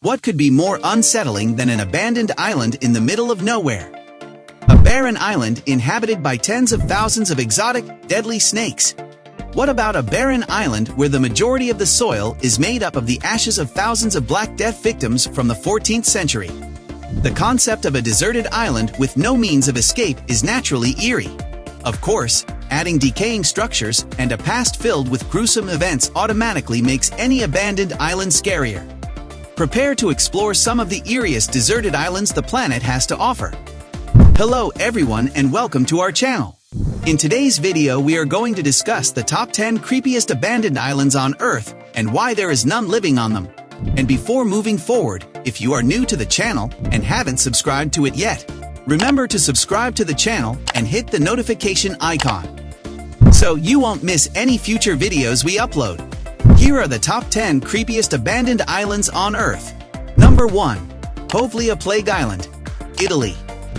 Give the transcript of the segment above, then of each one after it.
What could be more unsettling than an abandoned island in the middle of nowhere? A barren island inhabited by tens of thousands of exotic, deadly snakes. What about a barren island where the majority of the soil is made up of the ashes of thousands of Black Death victims from the 14th century? The concept of a deserted island with no means of escape is naturally eerie. Of course, adding decaying structures and a past filled with gruesome events automatically makes any abandoned island scarier. Prepare to explore some of the eeriest deserted islands the planet has to offer. Hello everyone and welcome to our channel. In today's video we are going to discuss the top 10 creepiest abandoned islands on Earth and why there is none living on them. And before moving forward, if you are new to the channel and haven't subscribed to it yet, remember to subscribe to the channel and hit the notification icon, so you won't miss any future videos we upload. Here are the top 10 creepiest abandoned islands on Earth. Number 1. Poveglia Plague Island, Italy.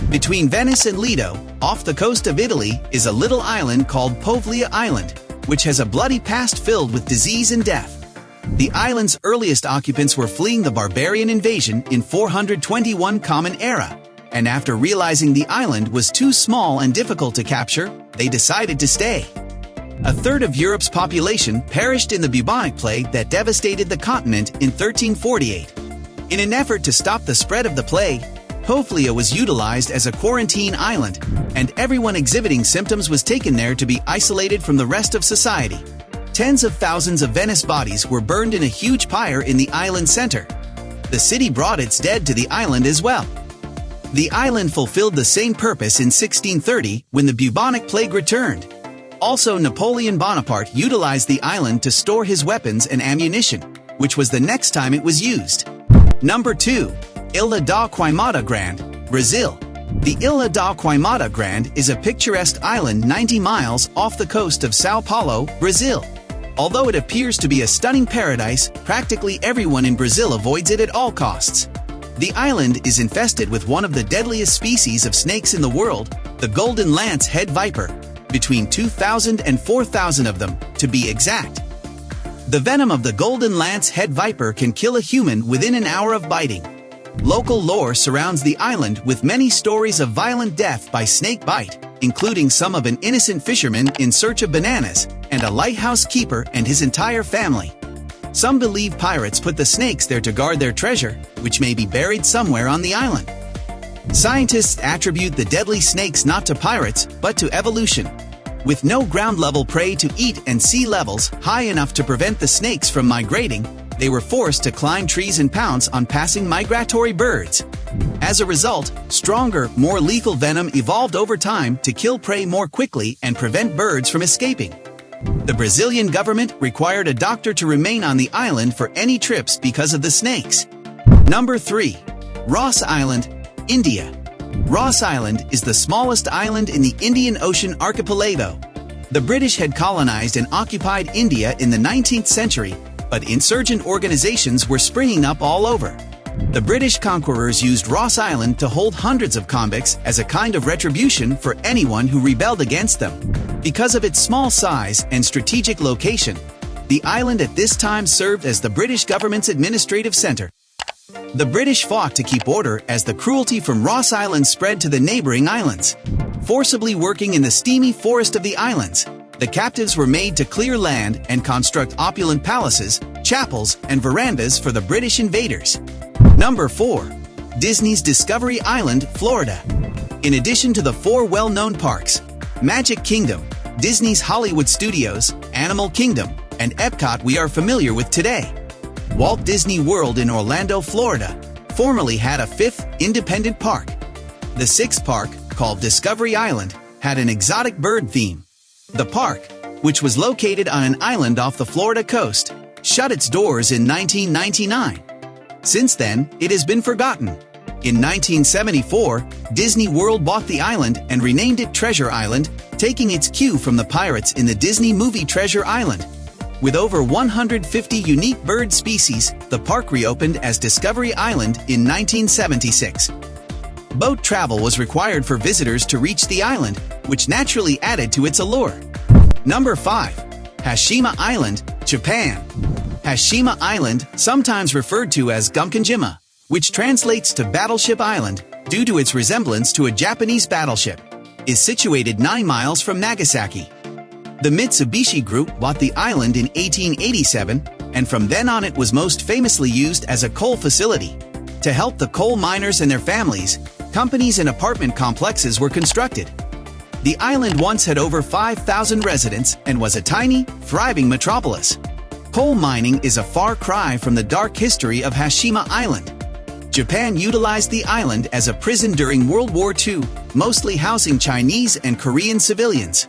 Between Venice and Lido, off the coast of Italy, is a little island called Poveglia Island, which has a bloody past filled with disease and death. The island's earliest occupants were fleeing the barbarian invasion in 421 Common Era, and after realizing the island was too small and difficult to capture, they decided to stay. A third of Europe's population perished in the bubonic plague that devastated the continent in 1348. In an effort to stop the spread of the plague, Poveglia was utilized as a quarantine island, and everyone exhibiting symptoms was taken there to be isolated from the rest of society. Tens of thousands of Venice bodies were burned in a huge pyre in the island center. The city brought its dead to the island as well. The island fulfilled the same purpose in 1630 when the bubonic plague returned. Also, Napoleon Bonaparte utilized the island to store his weapons and ammunition, which was the next time it was used. Number 2. Llha da Queimada Grande, Brazil. The Llha da Queimada Grande is a picturesque island 90 miles off the coast of São Paulo, Brazil. Although it appears to be a stunning paradise, practically everyone in Brazil avoids it at all costs. The island is infested with one of the deadliest species of snakes in the world, the golden lance-head viper. Between 2,000 and 4,000 of them, to be exact. The venom of the golden lance-head viper can kill a human within an hour of biting. Local lore surrounds the island with many stories of violent death by snake bite, including some of an innocent fisherman in search of bananas, and a lighthouse keeper and his entire family. Some believe pirates put the snakes there to guard their treasure, which may be buried somewhere on the island. Scientists attribute the deadly snakes not to pirates, but to evolution. With no ground-level prey to eat and sea levels high enough to prevent the snakes from migrating, they were forced to climb trees and pounce on passing migratory birds. As a result, stronger, more lethal venom evolved over time to kill prey more quickly and prevent birds from escaping. The Brazilian government required a doctor to remain on the island for any trips because of the snakes. Number 3. Ross Island, India. Ross Island is the smallest island in the Indian Ocean archipelago. The British had colonized and occupied India in the 19th century, but insurgent organizations were springing up all over. The British conquerors used Ross Island to hold hundreds of convicts as a kind of retribution for anyone who rebelled against them. Because of its small size and strategic location, the island at this time served as the British government's administrative center. The British fought to keep order as the cruelty from Ross Island spread to the neighboring islands. Forcibly working in the steamy forest of the islands, the captives were made to clear land and construct opulent palaces, chapels, and verandas for the British invaders. Number 4. Disney's Discovery Island, Florida. In addition to the 4 well-known parks, Magic Kingdom, Disney's Hollywood Studios, Animal Kingdom, and Epcot we are familiar with today, Walt Disney World in Orlando, Florida, formerly had a 5th independent park. The 6th park, called Discovery Island, had an exotic bird theme. The park, which was located on an island off the Florida coast, shut its doors in 1999. Since then, it has been forgotten. In 1974, Disney World bought the island and renamed it Treasure Island, taking its cue from the pirates in the Disney movie Treasure Island. With over 150 unique bird species, the park reopened as Discovery Island in 1976. Boat travel was required for visitors to reach the island, which naturally added to its allure. Number 5. Hashima Island, Japan. Hashima Island, sometimes referred to as Gumkanjima, which translates to Battleship Island due to its resemblance to a Japanese battleship, is situated 9 miles from Nagasaki. The Mitsubishi Group bought the island in 1887, and from then on it was most famously used as a coal facility. To help the coal miners and their families, companies and apartment complexes were constructed. The island once had over 5,000 residents and was a tiny, thriving metropolis. Coal mining is a far cry from the dark history of Hashima Island. Japan utilized the island as a prison during World War II, mostly housing Chinese and Korean civilians.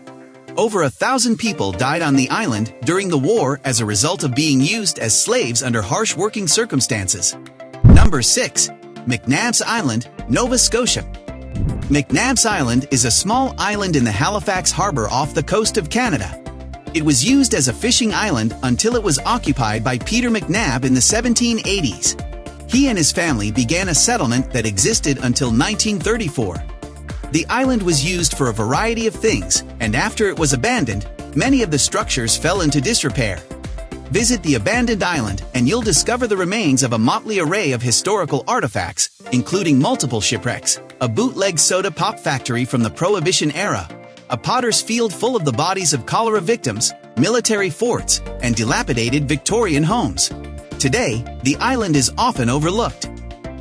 Over 1,000 people died on the island during the war as a result of being used as slaves under harsh working circumstances. Number 6. McNabs Island, Nova Scotia. McNabs Island is a small island in the Halifax Harbor off the coast of Canada. It was used as a fishing island until it was occupied by Peter McNab in the 1780s. He and his family began a settlement that existed until 1934. The island was used for a variety of things, and after it was abandoned, many of the structures fell into disrepair. Visit the abandoned island and you'll discover the remains of a motley array of historical artifacts, including multiple shipwrecks, a bootleg soda pop factory from the Prohibition era, a potter's field full of the bodies of cholera victims, military forts, and dilapidated Victorian homes. Today, the island is often overlooked.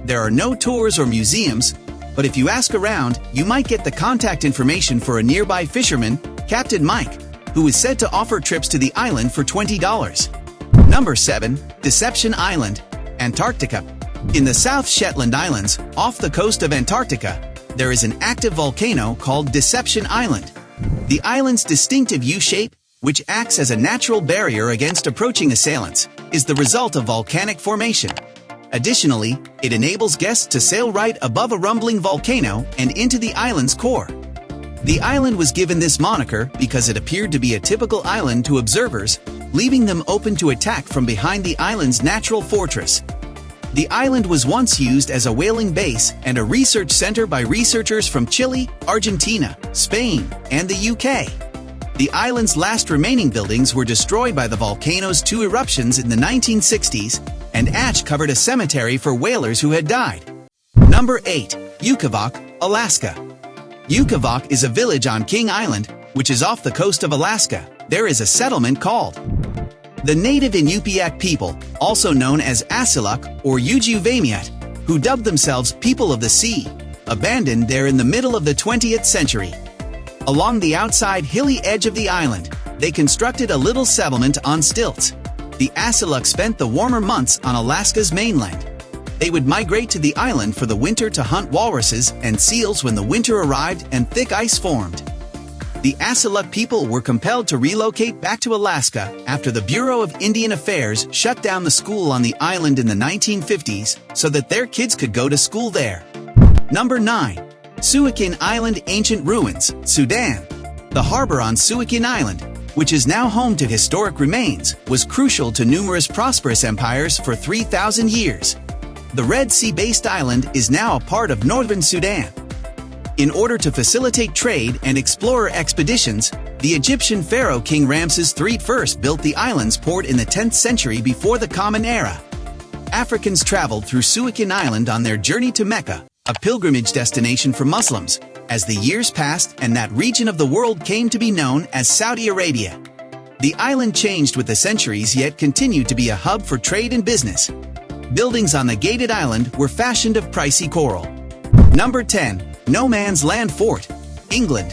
There are no tours or museums, but if you ask around, you might get the contact information for a nearby fisherman, Captain Mike, who is said to offer trips to the island for $20. Number 7. Deception Island, Antarctica. In the South Shetland Islands, off the coast of Antarctica, there is an active volcano called Deception Island. The island's distinctive U-shape, which acts as a natural barrier against approaching assailants, is the result of volcanic formation. Additionally, it enables guests to sail right above a rumbling volcano and into the island's core. The island was given this moniker because it appeared to be a typical island to observers, leaving them open to attack from behind the island's natural fortress. The island was once used as a whaling base and a research center by researchers from Chile, Argentina, Spain, and the UK. The island's last remaining buildings were destroyed by the volcano's 2 eruptions in the 1960s, and ash covered a cemetery for whalers who had died. Number 8. Ukivok, Alaska. Ukivok is a village on King Island, which is off the coast of Alaska. There is a settlement called the native Inupiaq people, also known as Asiluk or Ujuvamiut, who dubbed themselves People of the Sea, abandoned there in the middle of the 20th century. Along the outside hilly edge of the island, they constructed a little settlement on stilts. The Asiluk spent the warmer months on Alaska's mainland. They would migrate to the island for the winter to hunt walruses and seals when the winter arrived and thick ice formed. The Asiluk people were compelled to relocate back to Alaska after the Bureau of Indian Affairs shut down the school on the island in the 1950s so that their kids could go to school there. Number 9. Suakin Island Ancient Ruins, Sudan. The harbor on Suakin Island, which is now home to historic remains, was crucial to numerous prosperous empires for 3,000 years. The Red Sea-based island is now a part of northern Sudan. In order to facilitate trade and explorer expeditions, the Egyptian pharaoh King Ramses III first built the island's port in the 10th century before the Common Era. Africans traveled through Suakin Island on their journey to Mecca, a pilgrimage destination for Muslims, as the years passed and that region of the world came to be known as Saudi Arabia. The island changed with the centuries yet continued to be a hub for trade and business. Buildings on the gated island were fashioned of pricey coral. Number 10. No Man's Land Fort, England.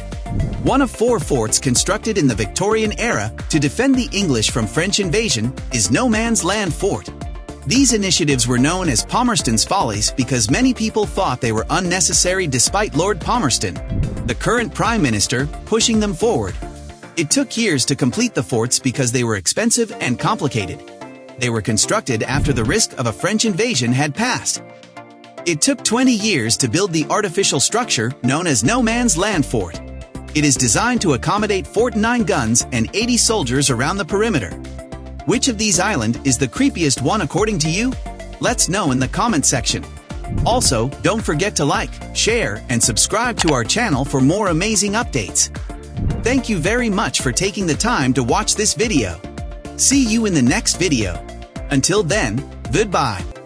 One of 4 forts constructed in the Victorian era to defend the English from French invasion is No Man's Land Fort. These initiatives were known as Palmerston's Follies because many people thought they were unnecessary despite Lord Palmerston, the current Prime Minister, pushing them forward. It took years to complete the forts because they were expensive and complicated. They were constructed after the risk of a French invasion had passed. It took 20 years to build the artificial structure known as No Man's Land Fort. It is designed to accommodate 49 guns and 80 soldiers around the perimeter. Which of these islands is the creepiest one according to you? Let's know in the comment section. Also, don't forget to like, share, and subscribe to our channel for more amazing updates. Thank you very much for taking the time to watch this video. See you in the next video. Until then, goodbye.